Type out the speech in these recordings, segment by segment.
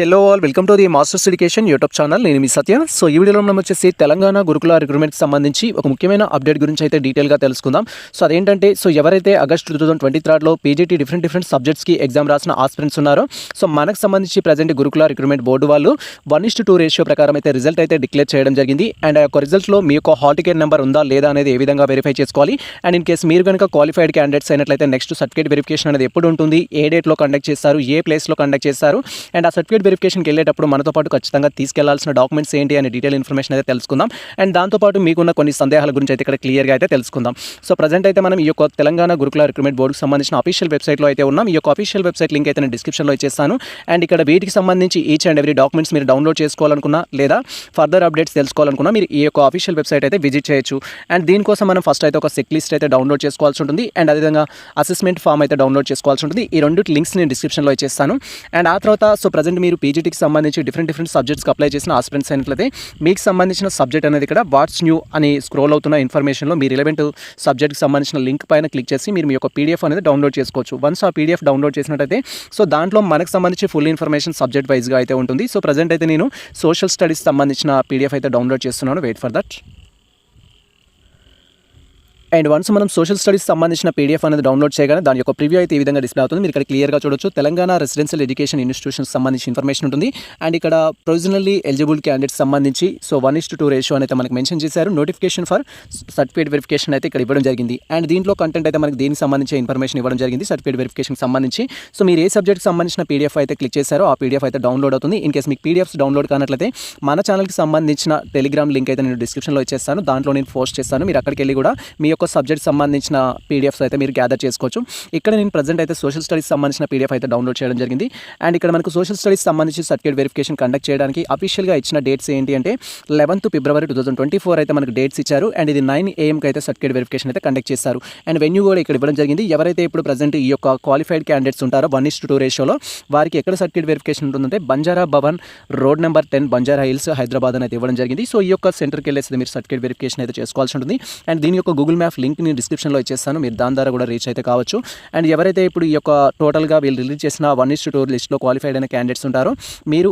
Hello all, welcome to the masters education YouTube channel. నేను మీ సత్య. So ఈ వీడియోలో మనం వచ్చేసి తెలంగాణ గురుకుల రిక్రూట్మెంట్కి సంబంధించి ఒక ముఖ్యమైన అప్డేట్ గురించి అయితే డీటెయిల్గా తెలుసుకుందాం. సో అదేంటంటే, సో ఎవరైతే ఆగస్ట్ 2023లో పీజీటీ డిఫరెంట్ సబ్జెక్ట్స్కి ఎగ్జామ్ రాసిన ఆస్పిరెంట్స్ ఉన్నారో, సో మనకు సంబంధించి ప్రజెంట్ గురుకుల రిక్రూట్మెంట్ బోర్డు వాళ్ళు 1:2 రేషియో ప్రకారం అయితే రిజల్ట్ అయితే డిక్లేర్ చేయడం జరిగింది. అండ్ ఆ యొక్క రిజల్ట్లో మీ యొక్క హాల్ టికెట్ నెంబర్ ఉందా లేదా అనేది ఏ విధంగా వెరిఫై చేసుకోవాలి, అండ్ ఇన్ కేసు మీరు కనుక క్వాలిఫైడ్ క్యాండిడేట్స్ అయినట్లయితే నెక్స్ట్ సర్టిఫికేట్ వెరిఫికేషన్ అనేది ఎప్పుడు ఉంటుంది, ఏ డేట్లో కండక్ట్ చేస్తారు, ఏ ప్లేస్లో కండక్ట్ చేస్తారు, అండ్ ఆ సర్టిఫికేట్ వెరిఫికేషన్కి వెళ్ళేటప్పుడు మనతో పాటు ఖచ్చితంగా తీసుకెళ్లాల్సిన డాక్యుమెంట్స్ ఏంటి అనే డీటెయిల్ ఇన్ఫర్మేషన్ అయితే తెలుసుకుందాం. అండ్ దాంతోపాటు మీకున్న కొన్ని సందేహాల గురించి అయితే ఇక్కడ క్లియర్గా అయితే తెలుసుకుందాం. సో ప్రజెంట్ అయితే మనం ఈ యొక్క తెలంగాణ గురుకుల రిక్రూట్మెంట్ బోర్డుకి సంబంధించిన అఫీషియల్ వెబ్సైట్లో అయితే ఉన్నాం. ఈ యొక్క అఫీషియల్ వెబ్సైట్ లింక్ అయితే నేను డిస్క్రిప్షన్లో ఇచ్చేస్తాను. అండ్ ఇక్కడ వీటికి సంబంధించి ఈచ్ అండ్ ఎవ్రీ డాక్యుమెంట్స్ మీరు డౌన్లోడ్ చేసుకోవాలనుకున్నా లేదా ఫర్దర్ అప్డేట్స్ తెలుసుకోవాలనుకున్నా మీరు ఈ యొక్క అఫీషియల్ వెబ్సైట్ అయితే విజిట్ చేయొచ్చు. అండ్ దీనికోసం మనం ఫస్ట్ అయితే ఒక చెక్ లిస్ట్ అయితే డౌన్లోడ్ చేసుకోవాల్సి ఉంటుంది. అండ్ అదేవిధంగా అసెస్మెంట్ ఫామ్ అయితే డౌన్లోడ్ చేసుకోవాల్సి ఉంటుంది. ఈ రెండు లింక్స్ నేను డిస్క్రిప్షన్లో ఇచ్చేస్తాను. అండ్ ఆ తర్వాత సో ప్రజెంట్ మీరు పీజీటీకి సంబంధించి డిఫరెంట్ సబ్జెక్ట్స్కి అప్లై చేసిన ఆస్పిరెంట్స్ అయినట్లయితే మీకు సంబంధించిన సబ్జెక్ట్ అనేది ఇక్కడ వాట్స్ న్యూ అని స్క్రోల్ అవుతున్న ఇన్ఫర్మేషన్లో మీరు రిలవెంట్ సబ్జెక్ట్కి సంబంధించిన లింక్ పైన క్లిక్ చేసి మీరు మీ యొక్క పీడిఎఫ్ అనేది డౌన్లోడ్ చేసుకోవచ్చు. వన్స్ ఆ పీడిఎఫ్ డౌన్లోడ్ చేసినట్టయితే సో దాంట్లో మనకు సంబంధించి ఫుల్ ఇన్ఫర్మేషన్ సబ్జెక్ట్ వైజ్గా అయితే ఉంటుంది. సో ప్రజెంట్ అయితే నేను సోషల్ స్టడీస్ సంబంధించిన పీడిఎఫ్ అయితే డౌన్లోడ్ చేస్తున్నాను. Wait for that. And once మనం సోషల్ స్టడీస్ సంబంధించిన పీడిఎఫ్ అనేది డౌన్లోడ్ చేయగానే దాని యొక్క ప్రివ్యూ అయితే ఈ విధంగా డిస్ప్లే అవుతుంది. మీరు ఇక్కడ క్లియర్గా చూడొచ్చు. తెలంగాణ రెసిడెన్షియల్ ఎడ్యుకేషన్ ఇన్స్టిట్యూషన్స్ సంబంధించి ఇన్ఫర్మేషన్ ఉంటుంది. అండ్ ఇక్కడ ప్రొవిజనల్లీ ఎలిజిబుల్ క్యాండిడేట్స్ సంబంధించి సో 1:2 రేషియో అయితే మనకి మెన్షన్ చేశారు. నోటిఫికేషన్ ఫర్ సర్టిఫికేట్ వెరిఫికేషన్ అయితే ఇక్కడ ఇవ్వడం జరిగింది. అండ్ దీంట్లో కంటెంట్ అయితే మనకి దీనికి సంబంధించి ఇన్ఫర్మేషన్ ఇవ్వడం జరిగింది సర్టిఫికేట్ వెరిఫికేషన్కి సంబంధించి. సో మీరు ఏ సబ్జెక్ట్కి సంబంధించిన పీడిఎఫ్ అయితే క్లిక్ చేశారో ఆ పీడిఎఫ్ అయితే డౌన్లోడ్ అవుతుంది. ఇన్ కేసు మీకు పీడిఎఫ్స్ డౌన్లోడ్ కానట్లయితే మన ఛానల్కి సంబంధించిన టెలిగ్రామ్ లింక్ అయితే నేను డిస్క్రిప్షన్లో ఇచ్చేస్తాను. దాంట్లో నేను పోస్ట్ చేస్తాను. మీరు అక్కడికి వెళ్ళి కూడా మీ యొక్క సబ్జెక్ట్ సంబంధించిన పీడిఎఫ్స్ అయితే మీరు గ్యాదర్ చేసుకోవచ్చు. ఇక్కడ నేను ప్రజెంట్ అయితే సోషల్ స్టడీస్ సంబంధించిన పీడిఎఫ్ అయితే డౌన్లోడ్ చేయడం జరిగింది. అండ్ ఇక్కడ మనకు సోషల్ స్టడీస్ సంబంధించి సర్టిఫికేట్ వెరిఫికేషన్ కండక్ట్ చేయడానికి అఫీషియల్గా ఇచ్చిన డేట్స్ ఏంటి అంటే 11th February 2024 అయితే మనకు డేట్స్ ఇచ్చారు. అండ్ ఇది 9 AM అయితే సర్టిఫికేట్ వెరిఫికేషన్ అయితే కండక్ట్ చేస్తారు. అండ్ వెన్యూ కూడా ఇక్కడ ఇవ్వడం జరిగింది. ఎవరైతే ఇప్పుడు ప్రజెంట్ ఈ యొక్క క్వాలిఫైడ్ క్యాండిడేట్స్ ఉంటారో 1:2 రేషియోలో వారికి ఎక్కడ సర్టిఫికేట్ వెరిఫికేషన్ ఉంటుందంటే Banjara Bhavan road number 10 Banjara hills Hyderabad అని అయితే ఇవ్వడం జరిగింది. సో ఈ యొక్క సెంటర్కి వెళ్ళేసి మీరు సర్టిఫికేట్ వెరిఫికేషన్ అయితే చేసుకోవాల్సి ఉంటుంది. అండ్ దీని యొక్క గూగుల్ మ్యాప్ లింక్ నేను డిస్క్రిప్షన్లో ఇచ్చేస్తాను. మీరు దాని ద్వారా కూడా రీచ్ అయితే కావచ్చు. అండ్ ఎవరైతే ఇప్పుడు ఈ యొక్క టోటల్గా వీళ్ళు రిలీజ్ చేసిన 1:2 లిస్ట్లో క్వాలిఫైడ్ అయిన క్యాండిడేట్స్ ఉంటారో మీరు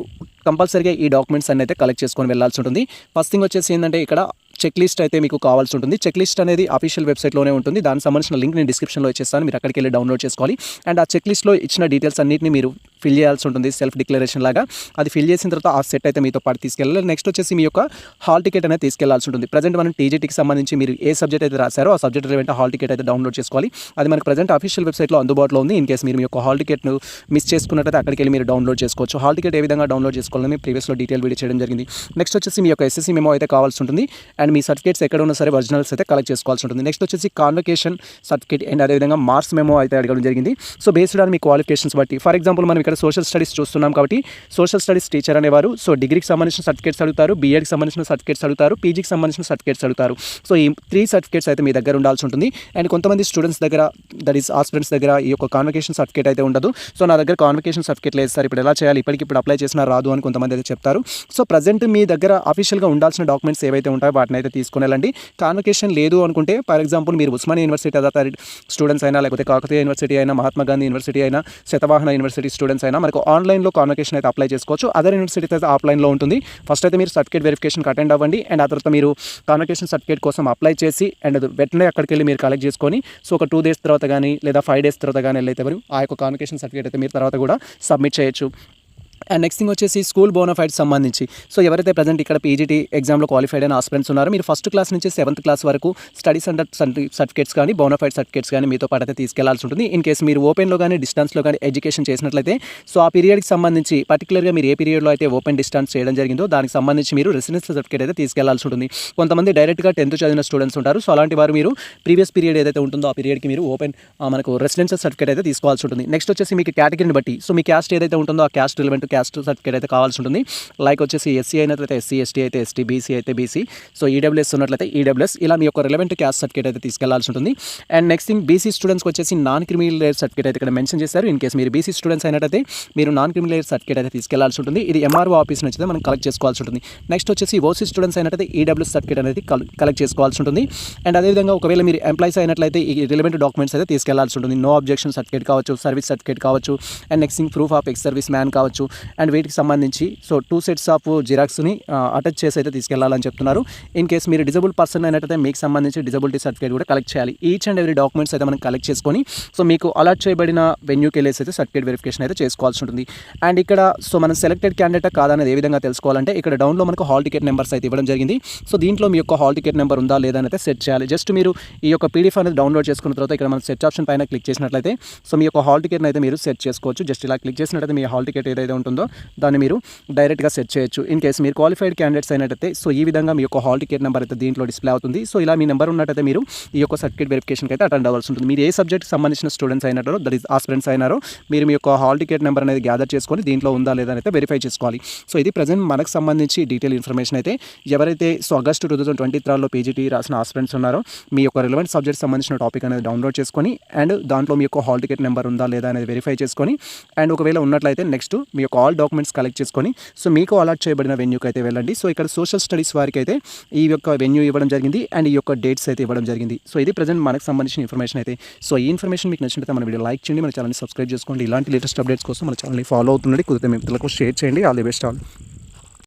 కంపల్సరీగా ఈ డాక్యుమెంట్స్ అన్ని అయితే కలెక్ట్ చేసుకొని వెళ్ళాల్సి ఉంటుంది. ఫస్ట్ థింగ్ వచ్చేసి ఏంటంటే ఇక్కడ చెక్ లిస్ట్ అయితే మీకు కావాల్సి ఉంటుంది. చెక్ లిస్ట్ అనేది అఫీషియల్ వెబ్సైట్లోనే ఉంటుంది. దానికి సంబంధించిన లింక్ నేను డిస్క్రిప్షన్లో ఇచ్చేస్తాను. మీరు అక్కడికి వెళ్ళి డౌన్లోడ్ చేసుకోవాలి. అండ్ ఆ చెక్ లిస్ట్లో ఇచ్చిన డీటెయిల్స్ అన్నింటినీ మీరు ఫిల్ చేయాల్సి ఉంటుంది. సెల్ఫ్ డిక్లరేషన్ లాగా అది ఫిల్ చేసిన తర్వాత ఆ సెట్ అయితే మీతో పాటు తీసుకెళ్ళాలి. నెక్స్ట్ వచ్చేసి మీ యొక్క హాల్ టికెట్ అనేది తీసుకెళ్లాల్సి ఉంటుంది. ప్రజెంట్ మనం టీజీటీకి సంబంధించి మీరు ఏ సబ్జెక్ట్ అయితే రాశారో ఆ సబ్జెక్ట్ రిలేవెంట్ హాల్ టికెట్ అయితే డౌన్లోడ్ చేసుకోవాలి. అది మనకు ప్రజెంట్ అఫీషియల్ వెబ్సైట్లో అందుబాటులో ఉంది. ఇన్ కేసు మీరు మీ యొక్క హాల్ టికెట్ను మిస్ చేసుకున్నట్టయితే అక్కడికి వెళ్ళి మీరు డౌన్లోడ్ చేసుకోవచ్చు. హాల్ టికెట్ ఏ విధంగా డౌన్లోడ్ చేసుకోవాలని ప్రీవియస్లో డీటెయిల్ వీడియో చేయడం జరిగింది. నెక్స్ట్ వచ్చేసి మీ యొక్క ఎస్ఎస్సీ మెమో అయితే కావాల్సి ఉంటుంది. అండ్ మీ సర్టిఫికేట్స్ ఎక్కడ ఉన్నా సరే ఒరిజినల్స్ అయితే కలెక్ట్ చేసుకోవాల్సి ఉంటుంది. నెక్స్ట్ వచ్చేసి కాన్వకేషన్ సర్టిఫికేట్ అండ్ అదేవిధంగా మార్క్స్ మెమో అయితే అడగడం జరిగింది. So based on me qualifications బట్టి ఫర్ ఎగ్జాంపుల్ మనం ఇక్కడ సోషల్ స్టడీస్ చూస్తున్నాం కాబట్టి సోషల్ స్టడీస్ టీచర్ అనేవారు సో డిగ్రీకి సంబంధించిన సర్టిఫికేట్స్ అడుగుతారు, బీఎడ్కి సంబంధించిన సర్టిఫికేట్స్ అడుగుతారు, పీజీకి సంబంధించిన సర్టిఫికేట్స్ అడుగుతారు. సో ఈ 3 సర్టిఫికేట్స్ అయితే మీ దగ్గర ఉండాల్సి ఉంటుంది. అండ్ కొంతమంది స్టూడెంట్స్ దగ్గర దట్ ఈస్ ఆస్పిరెంట్స్ దగ్గర ఈ యొక్క కాన్వకేషన్ సర్టిఫికేట్ అయితే ఉండదు. సో నా దగ్గర కాన్వకేషన్ సర్టిఫికేట్ లేదు సార్, ఇప్పుడు ఎలా చేయాలి, ఇప్పటికిప్పుడు అప్లై చేసినా రాదు అని కొంతమంది అయితే చెప్తారు. సో ప్రజెంట్ మీ దగ్గర అఫీషియల్గా ఉండాల్సిన డాక్యుమెంట్స్ ఏవైతే ఉంటాయో వాటిని అయితే తీసుకుని వెళ్ళండి. కాన్వకేషన్ లేదు అనుకుంటే ఫర్ ఎగ్జాంపుల్ మీరు ఉస్మానియా యూనివర్సిటీ అథారిటీ స్టూడెంట్స్ అయినా లేకపోతే కాకతీయ యూనివర్సిటీ అయినా మహాత్మా గాంధీ యూనివర్సిటీ అయినా శతవాహన యూనివర్సిటీ స్టూడెంట్స్ అయినా మనకు ఆన్లైన్లో కాన్వకేషన్ అయితే అప్లై చేసుకోవచ్చు. అదర్ యూనివర్సిటీ అయితే ఆఫ్లైన్లో ఉంటుంది. ఫస్ట్ అయితే మీరు సర్టిఫికేట్ వెరిఫికేషన్కి అటెండ్ అవ్వండి. అండ్ ఆ తర్వాత మీరు కాన్వకేషన్ సర్టిఫికేట్ కోసం అప్లై చేసి అండ్ వెంటనే అక్కడికి వెళ్ళి మీరు కలెక్ట్ చేసుకొని సో ఒక 2 days తర్వాత కానీ లేదా 5 days తర్వాత కానీ వెళ్ళైతే మీరు ఆ యొక్క కాన్వకేషన్ సర్టిఫికేట్ అయితే మీరు తర్వాత కూడా సబ్మిట్ చేయొచ్చు. అండ్ నెక్స్ట్ థింగ్ వచ్చేసి స్కూల్ బోనఫైడ్ సంబంధించి సో ఎవరైతే ప్రజెంట్ ఇక్కడ పీజీటీ ఎగ్జామ్లో క్వాలిఫైడ్ అయిన ఆస్పిరెంట్స్ ఉన్నారో మీరు ఫస్ట్ క్లాస్ నుంచి 7th క్లాస్ వరకు స్టడీ సెంటర్ సర్టిఫికేట్స్ కానీ బోనఫైడ్ సర్టిఫికేట్స్ కానీ మీతో పాటు అయితే తీసుకెళ్లాల్సి ఉంటుంది. ఇన్ కేసు మీరు ఓపెన్లో కానీ డిస్టెన్స్లో కానీ ఎడ్యుకేషన్ చేసినట్లయితే సో ఆ పీరియడ్కి సంబంధించి పర్టికులర్గా మీరు ఏ పీరియడ్లో అయితే ఓపెన్ డిస్టెన్స్ చేయడం జరిగిందో దానికి సంబంధించి మీరు రెసిడెన్షియల్ సర్టిఫికేట్ అయితే తీసుకెళ్లాల్సి ఉంటుంది. కొంతమంది డైరెక్ట్గా 10th చదివిన స్టూడెంట్స్ ఉంటారు. సో అలాంటి వారు మీరు ప్రీవియస్ పీరియడ్ ఏదైతే ఉంటుందో ఆ పీరియడ్కి మీరు మనకు రెసిడెన్షియల్ సర్టిఫికేట్ అయితే తీసుకోవాల్సి ఉంటుంది. నెక్స్ట్ వచ్చేసి మీకు కేటగిరీని బట్టి సో మీ క్యాస్ట్ ఏదైతే ఉంటుందో ఆ క్యాస్ట్ రిలవెంట్ క్యాస్ట్ సర్టిఫికేట్ అయితే కావాల్సి ఉంటుంది. లైక్ వచ్చేసి ఎస్సీ అయినట్లయితే ఎస్సీ, ఎస్టీ అయితే ఎస్టీ, బీసీ అయితే బీసీ, సో ఈడబ్ల్యూఎస్ ఉన్నట్లయితే ఈడబ్ల్యూఎస్, ఇలా మీ యొక్క రిలవెంట్ క్యాస్ట్ సర్టిఫికేట్ అయితే తీసుకెళ్లాల్సి ఉంటుంది. అండ్ నెక్స్ట్ థింగ్ బీసీ స్టూడెంట్స్కి వచ్చేసి నాన్ క్రిమినల్ లేయర్ సర్టిఫికేట్ అయితే ఇక్కడ మెన్షన్ చేశారు. ఇన్ కేసు మీరు బీసీ స్టూడెంట్స్ అయినట్లయితే మీరు నాన్ క్రిమినల్ లేయర్ సర్టిఫికేట్ అయితే తీసుకెళ్లాల్సి ఉంటుంది. ఇది ఎంఆర్ఓ ఆఫీస్ నుంచి అయితే మనం కలెక్ట్ చేసుకోవాల్సి ఉంటుంది. నెక్స్ట్ వచ్చేసి ఓసీ స్టూడెంట్స్ అయినట్లయితే ఈడబ్ల్యూఎస్ సర్టిఫికేట్ అనేది కలెక్ట్ చేసుకోవాల్సి ఉంటుంది. అండ్ అదేవిధంగా ఒకవేళ మీరు ఎంప్లాయీస్ అయినట్లయితే ఈ రిలవెంట్ డాక్యుమెంట్స్ అయితే తీసుకెళ్లాల్సి ఉంటుంది. నో అబ్జెక్షన్ సర్టిఫికేట్ కావచ్చు, సర్వీస్ సర్టిఫికేట్ కావచ్చు, and next thing proof of ex service man కావచ్చు, అండ్ వీటికి సంబంధించి సో 2 సెట్స్ ఆఫ్ జిరాక్స్ని అటాచ్ చేసి అయితే తీసుకెళ్లాలని చెప్తున్నారు. ఇన్ కేస్ మీరు డిజబుల్ పర్సన్ అయినట్టయితే మీకు సంబంధించి డిజబిలిటీ సర్టిఫికేట్ కూడా కలెక్ట్ చేయాలి. ఈచ్ అండ్ ఎవ్రీ డాక్యుమెంట్స్ అయితే మనం కలెక్ట్ చేసుకొని సో మీకు అలాట్ చేయబడిన వెన్యూకి వెళ్ళేసి అయితే సర్టిఫికేట్ వెరిఫికేషన్ అయితే చేసుకోవాల్సి ఉంటుంది. అండ్ ఇక్కడ సో మనం సెలెక్టెడ్ క్యాండిడేట్ కాదనేది ఏ విధంగా తెలుసుకోవాలంటే ఇక్కడ డౌన్లో మనకు హాల్ టికెట్ నెంబర్స్ అయితే ఇవ్వడం జరిగింది. సో దీంట్లో మీ యొక్క హాల్ టికెట్ నెంబర్ ఉందా లేదా అయితే సెట్ చేయాలి. జస్ట్ మీరు ఈ యొక్క పీడిఎఫ్ అనేది డౌన్లోడ్ చేసుకున్న తర్వాత ఇక్కడ మనం సెర్చ్ ఆప్షన్ పైన క్లిక్ చేసినట్లయితే సో మీ యొక్క హాల్ టికెట్ని అయితే మీరు సెట్ చేసుకోవచ్చు. జస్ట్ ఇలా క్లిక్ చేసినట్లయితే మీ హాల్ టికెట్ ఏదైతే ఉంటుందో దాన్ని మీరు డైరెక్ట్గా సెట్ చేయొచ్చు. ఇన్ కేసు మీరు క్వాలిఫైడ్ క్యాండిడేట్స్ అయినట్టయితే సో ఈ విధంగా మీ యొక్క హాల్ టికెట్ నెంబర్ అయితే దీంట్లో డిస్ప్లే అవుతుంది. సో ఇలా మీ నెంబర్ ఉన్నట్టయితే మీరు ఈ యొక్క సర్టిఫికేట్ వెరిఫికేషన్కి అయితే అటెండ్ అవ్వాల్సి ఉంటుంది. మీరు ఏ సబ్జెక్ట్కి సంబంధించిన స్టూడెంట్స్ అయినట్టు దట్ ఈస్ ఆస్పిరెంట్స్ అయినారో మీరు మీ యొక్క హాల్ టికెట్ నెంబర్ అనేది గ్యాదర్ చేసుకొని దీంట్లో ఉందా లేదా అయితే వెరిఫై చేసుకోవాలి. సో ఇది ప్రజెంట్ మనకు సంబంధించి డీటెయిల్ ఇన్ఫర్మేషన్ అయితే ఎవరైతే సో ఆగస్టు 2023లో పీజీటీ రాసిన ఆస్పిరెంట్స్ ఉన్నారో మీ యొక్క రిలవెంట్ సబ్జెక్ట్ సంబంధించిన టాపిక్ అనేది డౌన్లోడ్ చేసుకొని అండ్ దాంట్లో మీ యొక్క హాల్ టికెట్ నెంబర్ ఉందా లేదా అనేది వెరిఫై చేసుకొని అండ్ ఒకవేళ ఉన్నట్లయితే నెక్స్ట్ మీ యొక్క ఆల్ డాక్యుమెంట్స్ కలెక్ట్ చేసుకొని సో మీకు అలాట్ చేయబడిన వెన్యూకి అయితే వెళ్ళండి. సో ఇక్కడ సోషల్ స్టడీస్ వారికి అయితే ఈ యొక్క వెన్యూ ఇవ్వడం జరిగింది అండ్ ఈ యొక్క డేట్స్ అయితే ఇవ్వడం జరిగింది. సో ఇది ప్రజెంట్ మనకు సంబంధించిన ఇన్ఫర్మేషన్ అయితే. సో ఈ ఇన్ఫర్మేషన్ మీకు నచ్చినట్లయితే మన వీడియో లైక్ చేయండి, మన ఛానల్ని సబ్స్క్రైబ్ చేసుకోండి. ఇలాంటి లేటెస్ట్ అప్డేట్స్ కోసం మన ఛానల్ని ఫాలో అవుతుండండి. కుదిరితే మీ పిల్లలకు షేర్ చేయండి. All the best all.